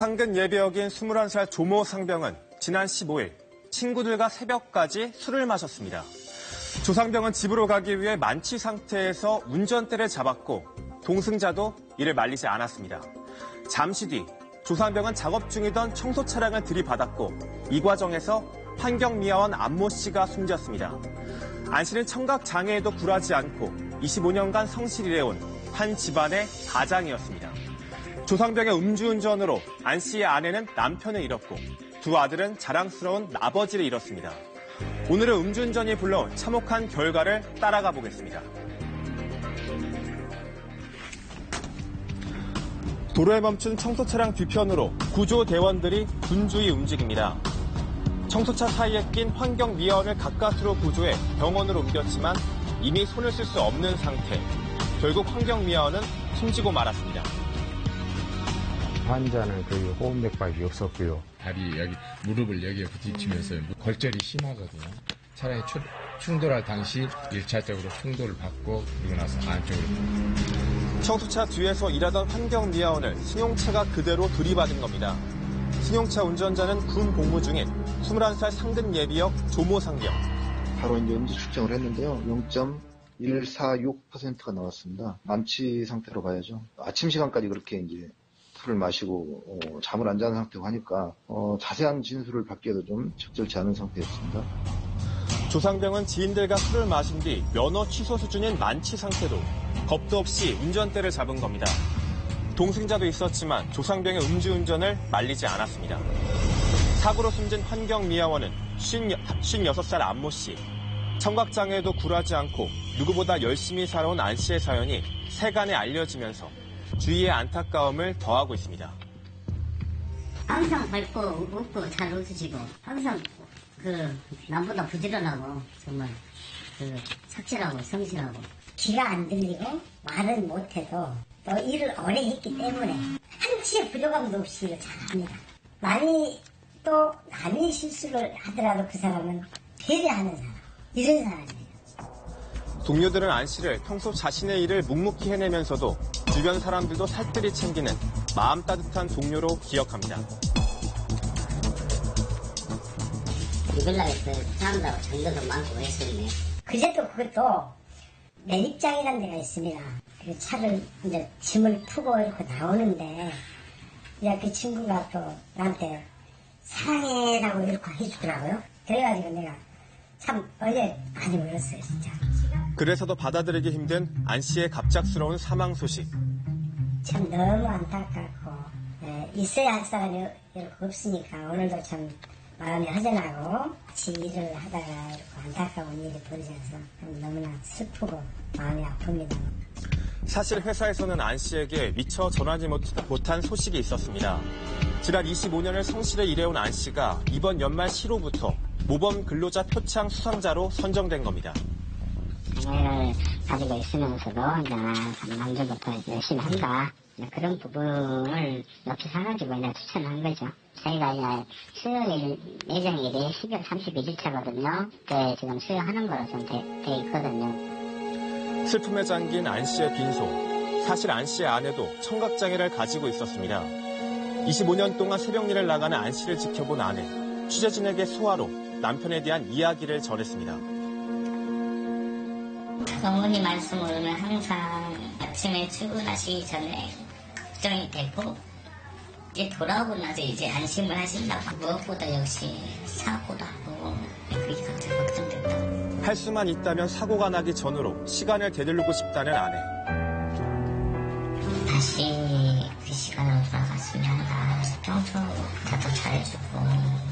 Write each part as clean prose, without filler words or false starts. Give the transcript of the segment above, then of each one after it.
상근 예비역인 21살 조모 상병은 지난 15일 친구들과 새벽까지 술을 마셨습니다. 조 상병은 집으로 가기 위해 만취 상태에서 운전대를 잡았고 동승자도 이를 말리지 않았습니다. 잠시 뒤 조 상병은 작업 중이던 청소 차량을 들이받았고 이 과정에서 환경미화원 안모 씨가 숨졌습니다. 안 씨는 청각장애에도 굴하지 않고 25년간 성실일해온 한 집안의 가장이었습니다. 조 상병의 음주운전으로 안 씨의 아내는 남편을 잃었고 두 아들은 자랑스러운 아버지를 잃었습니다. 오늘은 음주운전이 불러온 참혹한 결과를 따라가 보겠습니다. 도로에 멈춘 청소 차량 뒤편으로 구조대원들이 분주히 움직입니다. 청소차 사이에 낀 환경미화원을 가까스로 구조해 병원으로 옮겼지만 이미 손을 쓸 수 없는 상태. 결국 환경미화원은 숨지고 말았습니다. 환자는 거의 호흡맥박이 없었고요. 다리 여기 무릎을 여기에 부딪히면서 골절이 심하거든요. 차량이 충돌할 당시 1차적으로 충돌을 받고 그리고 나서 안쪽으로. 청소차 뒤에서 일하던 환경미화원을 승용차가 그대로 들이받은 겁니다. 승용차 운전자는 군 복무 중인 21살 상근 예비역 조모 상병. 바로 이제 음주 측정을 했는데요. 0.146%가 나왔습니다. 만취 상태로 봐야죠. 아침 시간까지 그렇게 이제 술을 마시고 잠을 안 자는 상태고 하니까 자세한 진술을 받기에도 좀 적절치 않은 상태였습니다. 조 상병은 지인들과 술을 마신 뒤 면허 취소 수준인 만취 상태로 겁도 없이 운전대를 잡은 겁니다. 동승자도 있었지만 조 상병의 음주운전을 말리지 않았습니다. 사고로 숨진 환경미화원은 56살 안모 씨. 청각장애에도 굴하지 않고 누구보다 열심히 살아온 안 씨의 사연이 세간에 알려지면서 주위의 안타까움을 더하고 있습니다. 항상 밝고 웃고 잘 웃으시고 항상 남보다 부지런하고 정말 착실하고 성실하고 귀가 안 들리고 말은 못해도 또 일을 오래 했기 때문에 한치의 부족함도 없이 일을 잘합니다. 남이 실수를 하더라도 그 사람은 배려하는 사람, 이런 사람이에요. 동료들은 안 씨를 평소 자신의 일을 묵묵히 해내면서도 주변 사람들도 살뜰히 챙기는 마음 따뜻한 동료로 기억합니다. 유별나게 사람들하고 정도도 많고 그랬었네. 그제도 그것도 매립장이라는 데가 있습니다. 그 차를 이제 짐을 푸고 이렇게 나오는데 이제 그 친구가 또 나한테 사랑해라고 이렇게 해주더라고요. 그래가지고 내가 참 어제 많이 울었어요 진짜. 그래서도 받아들이기 힘든 안 씨의 갑작스러운 사망 소식. 참 너무 안타깝고 있어야 할 사람이 이렇게 없으니까 오늘도 참 마음이 허전하고 같이 일을 하다가 이렇게 안타까운 일이 벌어져서 너무나 슬프고 마음이 아픕니다. 사실 회사에서는 안 씨에게 미처 전하지 못한 소식이 있었습니다. 지난 25년을 성실히 일해온 안 씨가 이번 연말 시로부터 모범 근로자 표창 수상자로 선정된 겁니다. 장애를 가지고 있으면서도 이제 남들부터 열심히 한다. 그런 부분을 높이 사가지고 이제 추천한 거죠. 저희가 이제 수요일 예정일이 12월 31일차거든요. 그때 지금 수요하는 거로 좀 돼 있거든요. 슬픔에 잠긴 안 씨의 빈소. 사실 안 씨의 아내도 청각장애를 가지고 있었습니다. 25년 동안 새벽일을 나가는 안 씨를 지켜본 아내. 취재진에게 소화로 남편에 대한 이야기를 전했습니다. 어머니 말씀으로는 항상 아침에 출근하시기 전에 걱정이 되고 이제 돌아오고 나서 이제 안심을 하신다고 무엇보다 역시 사고도 하고 그게 갑자기 걱정된다고. 할 수만 있다면 사고가 나기 전으로 시간을 되돌리고 싶다는 아내. 다시 그 시간으로 돌아갔으면 한다. 평소 다도 잘해주고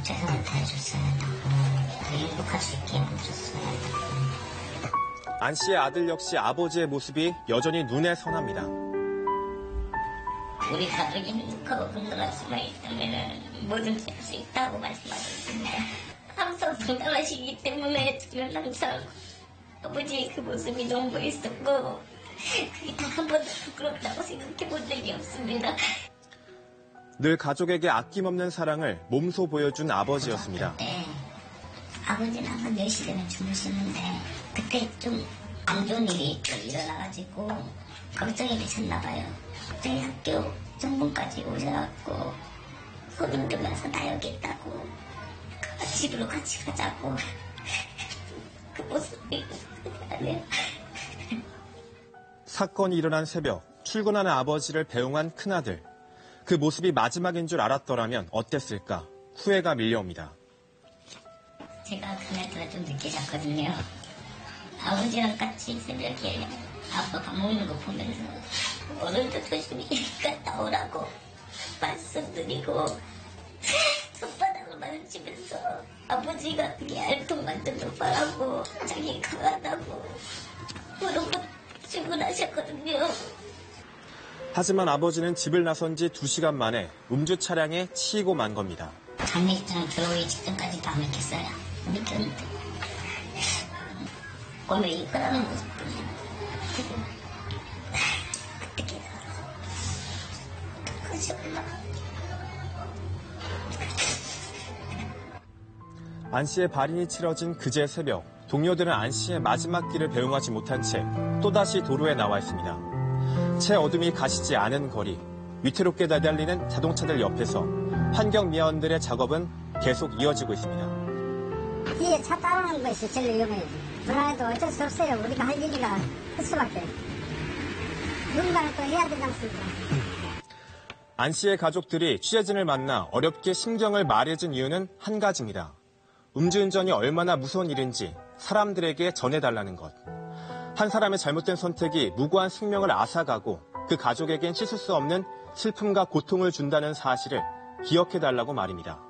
최선을 다해줬어야 한다고 행복할 수 있게 해줬어야 한다고. 안 씨의 아들 역시 아버지의 모습이 여전히 눈에 선합니다. 우리 가족이 행복하고 건강할 수만 있다면 뭐든지 할 수 있다고 말씀하셨습니다. 항상 건강하시기 때문에 저는 항상 아버지의 그 모습이 너무 멋있었고 그게 단 한 번도 부끄럽다고 생각해 본 적이 없습니다. 늘 가족에게 아낌없는 사랑을 몸소 보여준 아버지였습니다. 네. 아버지는 항상 10시 되면 주무시는데 그때 좀 안 좋은 일이 일어나가지고 걱정이 되셨나 봐요. 갑자기 학교 정문까지 오셔갖고 거들면서 나 여기 있다고 집으로 같이 가자고 그 모습이 아니에요. 사건이 일어난 새벽 출근하는 아버지를 배웅한 큰아들. 그 모습이 마지막인 줄 알았더라면 어땠을까? 후회가 밀려옵니다. 제가 그날따라 좀 늦게 잤거든요. 아버지랑 같이 새벽에 아빠 밥 먹는 거 보면서 오늘도 조심히 갔다 오라고 말씀드리고 손바닥을 만지면서 아버지가 그게 알통만 뜯어 바라고 자기 강하다고 그러고 출근하셨거든요. 하지만 아버지는 집을 나선 지 2시간 만에 음주 차량에 치이고 만 겁니다. 장례식장 들어오기 직전까지 다 믿겠어요. 믿겼는데 꿈에 이끌어가는 모습뿐이야. 어떻게 그것이 올라가. 안 씨의 발인이 치러진 그제 새벽, 동료들은 안 씨의 마지막 길을 배웅하지 못한 채 또다시 도로에 나와 있습니다. 채 어둠이 가시지 않은 거리, 위태롭게 달달리는 자동차들 옆에서 환경미화원들의 작업은 계속 이어지고 있습니다. 뒤에 차 따라오는 것이 제일 위험해요. 그래도 어쩔 수 없어요. 우리가 할 일이라 할 수밖에. 누군가는 또 해야 되지 않습니까? 안 씨의 가족들이 취재진을 만나 어렵게 심경을 말해준 이유는 한 가지입니다. 음주운전이 얼마나 무서운 일인지 사람들에게 전해달라는 것. 한 사람의 잘못된 선택이 무고한 생명을 앗아가고 그 가족에겐 씻을 수 없는 슬픔과 고통을 준다는 사실을 기억해달라고 말입니다.